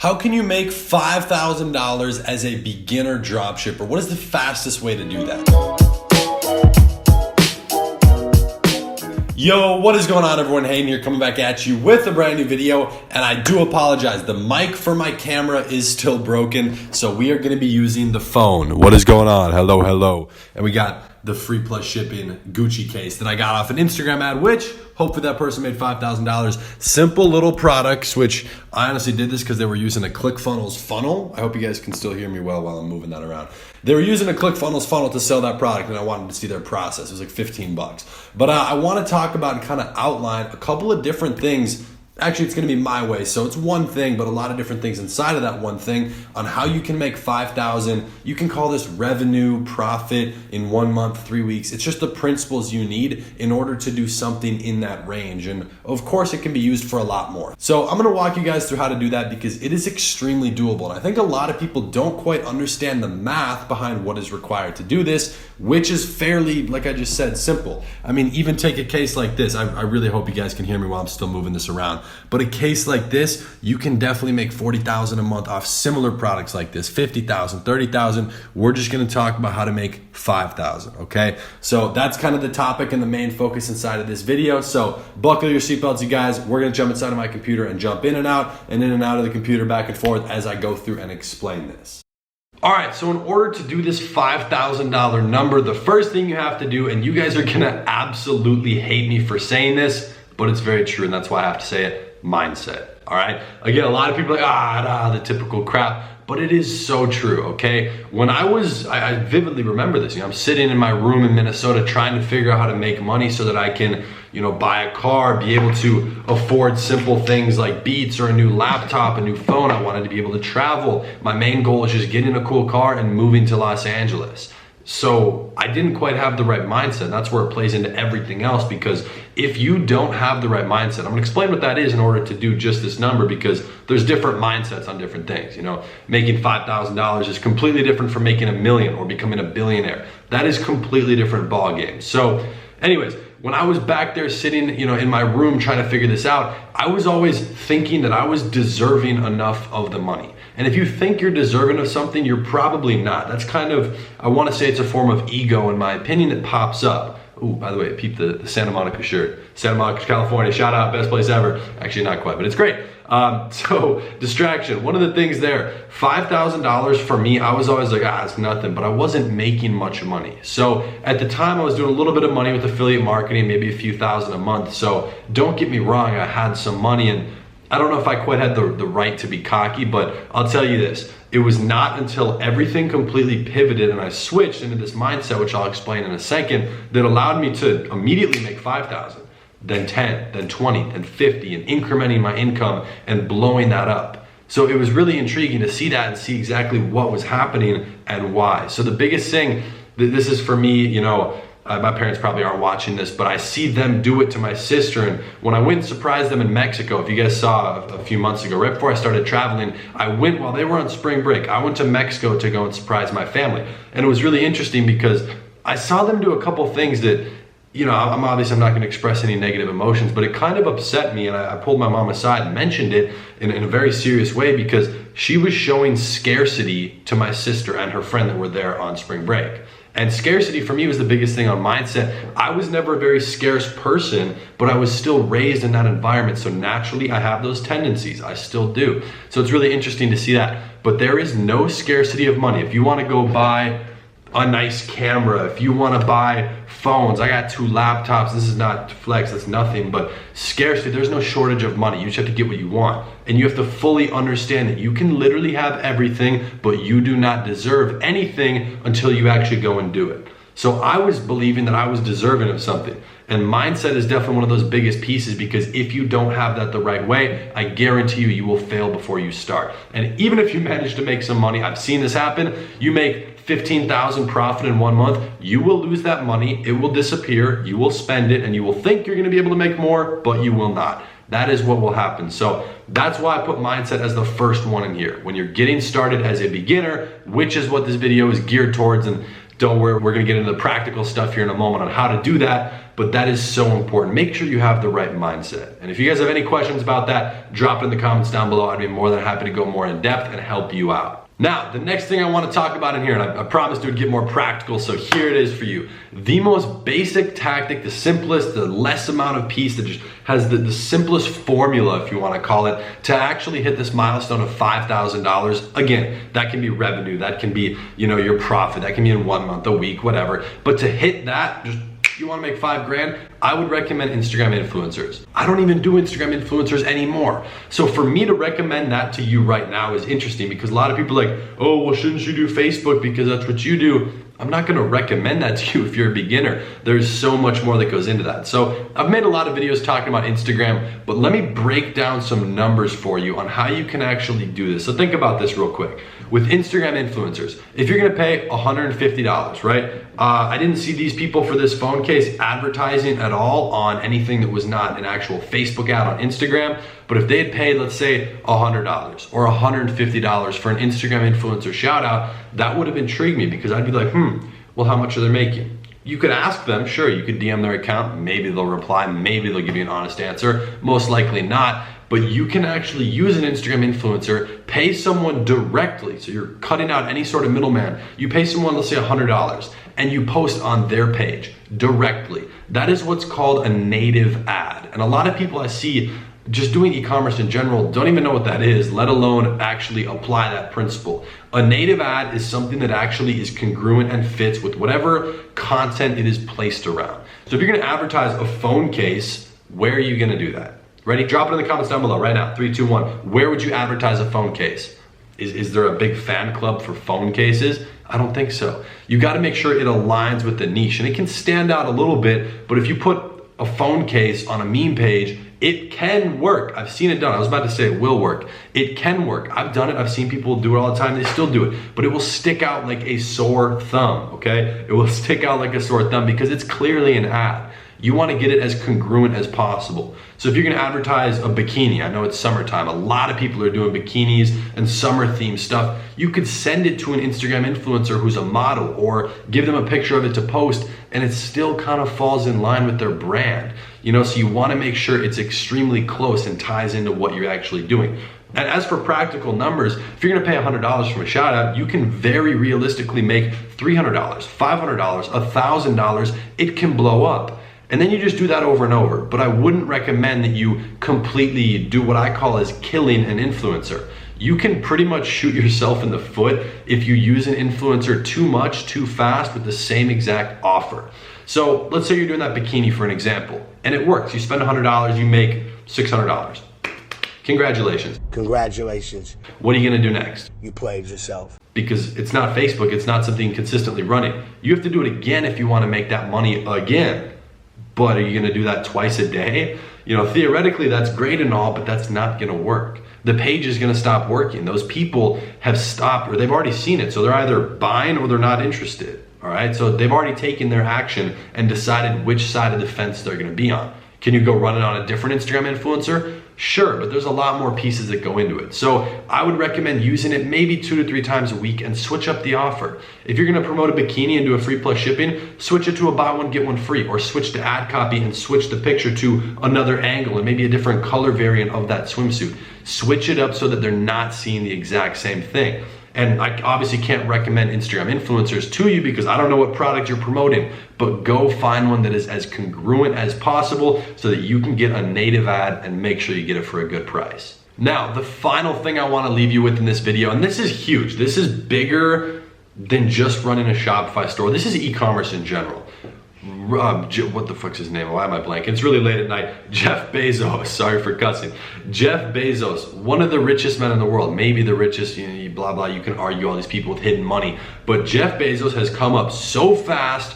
How can you make $5,000 as a beginner dropshipper? What is the fastest way to do that? Yo, what is going on everyone? Hayden here coming back at you with a brand new video, and I do apologize. The mic for my camera is still broken, so we are going to be using the phone. What is going on? Hello. And we got the free plus shipping Gucci case that I got off an Instagram ad, which hopefully that person made $5,000. Simple little products, which I honestly did this because they were using a ClickFunnels funnel. I hope you guys can still hear me well while I'm moving that around. They were using a ClickFunnels funnel to sell that product, and I wanted to see their process. It was like 15 bucks. But I want to talk about and kind of outline a couple of different things. Actually, it's going to be my way. So it's one thing, but a lot of different things inside of that one thing on how you can make $5,000. You can call this revenue, profit in 1 month, 3 weeks. It's just the principles you need in order to do something in that range. And of course, it can be used for a lot more. So I'm going to walk you guys through how to do that because it is extremely doable. And I think a lot of people don't quite understand the math behind what is required to do this, which is fairly, like I just said, simple. I mean, even take a case like this. I really hope you guys can hear me while I'm still moving this around. But a case like this, you can definitely make $40,000 a month off similar products like this, $50,000, $30,000. We're just going to talk about how to make $5,000, okay? So that's kind of the topic and the main focus inside of this video. So buckle your seatbelts, you guys. We're going to jump inside of my computer and jump in and out of the computer back and forth as I go through and explain this. All right, so in order to do this $5,000 number, the first thing you have to do, and you guys are gonna absolutely hate me for saying this, but it's very true, and that's why I have to say it, mindset, all right? Again, a lot of people are like, the typical crap, but it is so true, okay? When I vividly remember this, I'm sitting in my room in Minnesota trying to figure out how to make money so that I can, buy a car, be able to afford simple things like Beats or a new laptop, a new phone. I wanted to be able to travel. My main goal is just getting a cool car and moving to Los Angeles. So I didn't quite have the right mindset. That's where it plays into everything else, because if you don't have the right mindset, I'm gonna explain what that is in order to do just this number, because there's different mindsets on different things. Making $5,000 is completely different from making $1 million or becoming a billionaire. That is completely different ball game. So anyways, when I was back there sitting, in my room trying to figure this out, I was always thinking that I was deserving enough of the money. And if you think you're deserving of something, you're probably not. That's kind of, I want to say it's a form of ego, in my opinion, that pops up. Ooh, by the way, peep the Santa Monica shirt. Santa Monica, California, shout out, best place ever. Actually, not quite, but it's great. So distraction, one of the things there, $5,000 for me, I was always like, it's nothing, but I wasn't making much money. So at the time I was doing a little bit of money with affiliate marketing, maybe a few thousand a month. So don't get me wrong, I had some money, and I don't know if I quite had the right to be cocky, but I'll tell you this, it was not until everything completely pivoted and I switched into this mindset, which I'll explain in a second, that allowed me to immediately make 5,000. Then 10, then 20, then 50, and incrementing my income and blowing that up. So it was really intriguing to see that and see exactly what was happening and why. So the biggest thing, this is for me, my parents probably aren't watching this, but I see them do it to my sister. And when I went and surprised them in Mexico, if you guys saw a few months ago, right before I started traveling, I went while they were on spring break. I went to Mexico to go and surprise my family. And it was really interesting because I saw them do a couple things that, I'm not going to express any negative emotions, but it kind of upset me, and I pulled my mom aside and mentioned it in a very serious way, because she was showing scarcity to my sister and her friend that were there on spring break. And scarcity for me was the biggest thing on mindset. I was never a very scarce person, but I was still raised in that environment. So naturally I have those tendencies. I still do. So it's really interesting to see that. But there is no scarcity of money. If you want to go buy a nice camera, if you want to buy phones, I got 2 laptops, this is not flex, that's nothing, but scarcity, there's no shortage of money. You just have to get what you want. And you have to fully understand that you can literally have everything, but you do not deserve anything until you actually go and do it. So I was believing that I was deserving of something. And mindset is definitely one of those biggest pieces, because if you don't have that the right way, I guarantee you will fail before you start. And even if you manage to make some money, I've seen this happen, you make 15,000 profit in 1 month, you will lose that money, it will disappear, you will spend it, and you will think you're gonna be able to make more, but you will not. That is what will happen. So that's why I put mindset as the first one in here. When you're getting started as a beginner, which is what this video is geared towards, and don't worry, we're gonna get into the practical stuff here in a moment on how to do that. but that is so important. Make sure you have the right mindset. And if you guys have any questions about that, drop it in the comments down below. I'd be more than happy to go more in depth and help you out. Now, the next thing I want to talk about in here, and I promised it would get more practical, so here it is for you. The most basic tactic, the simplest, the less amount of piece that just has the simplest formula, if you want to call it, to actually hit this milestone of $5,000. Again, that can be revenue, that can be, your profit, that can be in 1 month, a week, whatever. But to hit that, just you want to make 5 grand, I would recommend Instagram influencers. I don't even do Instagram influencers anymore. So for me to recommend that to you right now is interesting because a lot of people are like, oh, well, shouldn't you do Facebook because that's what you do? I'm not going to recommend that to you if you're a beginner. There's so much more that goes into that. So I've made a lot of videos talking about Instagram, but let me break down some numbers for you on how you can actually do this. So think about this real quick. With Instagram influencers, if you're going to pay $150, right? I didn't see these people for this phone case advertising at all on anything that was not an actual Facebook ad on Instagram. But if they had paid, let's say $100 or $150 for an Instagram influencer shout out, that would have intrigued me because I'd be like, well, how much are they making? You could ask them, sure, you could DM their account, maybe they'll reply, maybe they'll give you an honest answer, most likely not. But you can actually use an Instagram influencer, pay someone directly, so you're cutting out any sort of middleman. You pay someone, let's say $100, and you post on their page directly. That is what's called a native ad. And a lot of people I see just doing e-commerce in general don't even know what that is, let alone actually apply that principle. A native ad is something that actually is congruent and fits with whatever content it is placed around. So if you're gonna advertise a phone case, where are you gonna do that? Ready? Drop it in the comments down below right now. 3, 2, 1. Where would you advertise a phone case? Is there a big fan club for phone cases? I don't think so. You got to make sure it aligns with the niche, and it can stand out a little bit, but if you put a phone case on a meme page, it can work. I've seen it done. I was about to say it will work. It can work. I've done it. I've seen people do it all the time. They still do it, but it will stick out like a sore thumb, okay? It will stick out like a sore thumb because it's clearly an ad. You want to get it as congruent as possible. So if you're going to advertise a bikini, I know it's summertime, a lot of people are doing bikinis and summer themed stuff. You could send it to an Instagram influencer who's a model or give them a picture of it to post, and it still kind of falls in line with their brand. So you want to make sure it's extremely close and ties into what you're actually doing. And as for practical numbers, if you're gonna pay $100 from a shout out, you can very realistically make $300, $500, $1,000. It can blow up. And then you just do that over and over. But I wouldn't recommend that you completely do what I call as killing an influencer. You can pretty much shoot yourself in the foot if you use an influencer too much, too fast with the same exact offer. So let's say you're doing that bikini for an example, and it works. You spend $100, you make $600. Congratulations. Congratulations. What are you gonna do next? You played yourself. Because it's not Facebook, it's not something consistently running. You have to do it again if you wanna make that money again. But are you gonna do that twice a day? Theoretically that's great and all, but that's not gonna work. The page is gonna stop working. Those people have stopped, or they've already seen it, so they're either buying or they're not interested, all right? So they've already taken their action and decided which side of the fence they're gonna be on. Can you go run it on a different Instagram influencer? Sure, but there's a lot more pieces that go into it. So I would recommend using it maybe 2 to 3 times a week and switch up the offer. If you're gonna promote a bikini and do a free plus shipping, switch it to a buy one, get one free, or switch to ad copy and switch the picture to another angle and maybe a different color variant of that swimsuit. Switch it up so that they're not seeing the exact same thing. And I obviously can't recommend Instagram influencers to you because I don't know what product you're promoting, but go find one that is as congruent as possible so that you can get a native ad and make sure you get it for a good price. Now, the final thing I want to leave you with in this video, and this is huge, this is bigger than just running a Shopify store. This is e-commerce in general. What the fuck's his name? Why am I blanking? It's really late at night. Jeff Bezos, sorry for cussing. Jeff Bezos, one of the richest men in the world, maybe the richest, blah, blah, you can argue all these people with hidden money, but Jeff Bezos has come up so fast.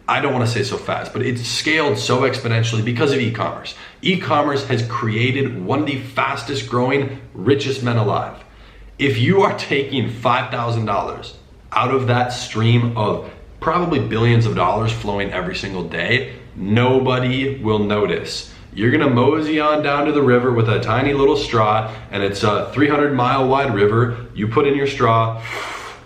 I don't want to say so fast, but it's scaled so exponentially because of e-commerce. E-commerce has created one of the fastest growing, richest men alive. If you are taking $5,000 out of that stream of probably billions of dollars flowing every single day, nobody will notice. You're gonna mosey on down to the river with a tiny little straw, and it's a 300-mile wide river. You put in your straw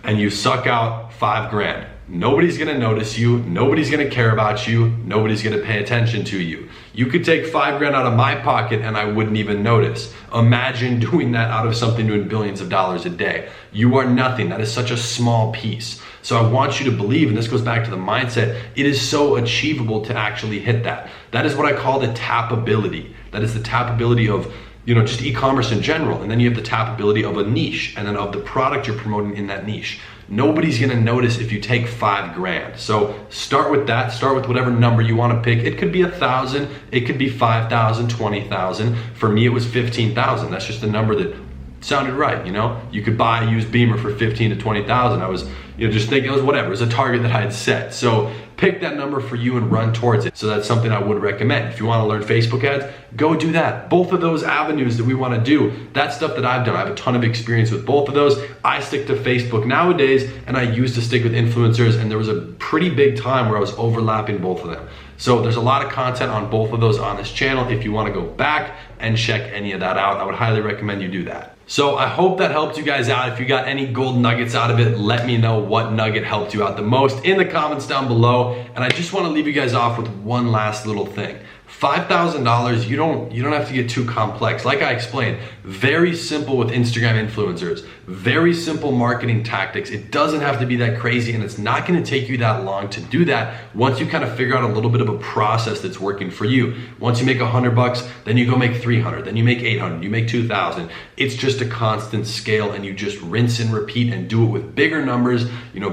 and you suck out 5 grand. nobody's gonna notice you, nobody's gonna care about you, nobody's gonna pay attention to you. You could take $5 grand out of my pocket and I wouldn't even notice. Imagine doing that out of something doing billions of dollars a day. You are nothing. That is such a small piece. So I want you to believe, and this goes back to the mindset, it is so achievable to actually hit that. That is what I call the tappability. That is the tappability of just e-commerce in general. And then you have the tappability of a niche and then of the product you're promoting in that niche. Nobody's gonna notice if you take $5 grand. So start with that, start with whatever number you wanna pick. It could be 1,000, it could be 5,000, 20,000. For me, it was 15,000. That's just the number that sounded right, You could buy a used Beamer for 15 to 20,000. I was, just thinking it was whatever. It was a target that I had set. So pick that number for you and run towards it. So that's something I would recommend. If you want to learn Facebook ads, go do that. Both of those avenues that we want to do, that's stuff that I've done. I have a ton of experience with both of those. I stick to Facebook nowadays, and I used to stick with influencers, and there was a pretty big time where I was overlapping both of them. So there's a lot of content on both of those on this channel. If you want to go back and check any of that out, I would highly recommend you do that. So I hope that helped you guys out. If you got any gold nuggets out of it, let me know what nugget helped you out the most in the comments down below. And I just want to leave you guys off with one last little thing. $5,000, you don't have to get too complex. Like I explained, very simple with Instagram influencers, very simple marketing tactics. It doesn't have to be that crazy, and it's not gonna take you that long to do that once you kind of figure out a little bit of a process that's working for you. Once you make $100, then you go make 300, then you make 800, you make 2,000. It's just a constant scale, and you just rinse and repeat and do it with bigger numbers,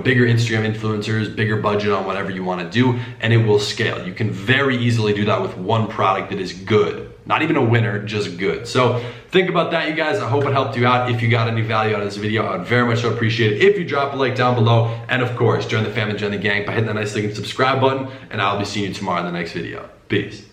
bigger Instagram influencers, bigger budget on whatever you wanna do, and it will scale. You can very easily do that with one product that is good. Not even a winner, just good. So think about that, you guys. I hope it helped you out. If you got any value out of this video, I would very much so appreciate it if you drop a like down below. And of course, join the family, join the gang by hitting that nice looking subscribe button. And I'll be seeing you tomorrow in the next video. Peace.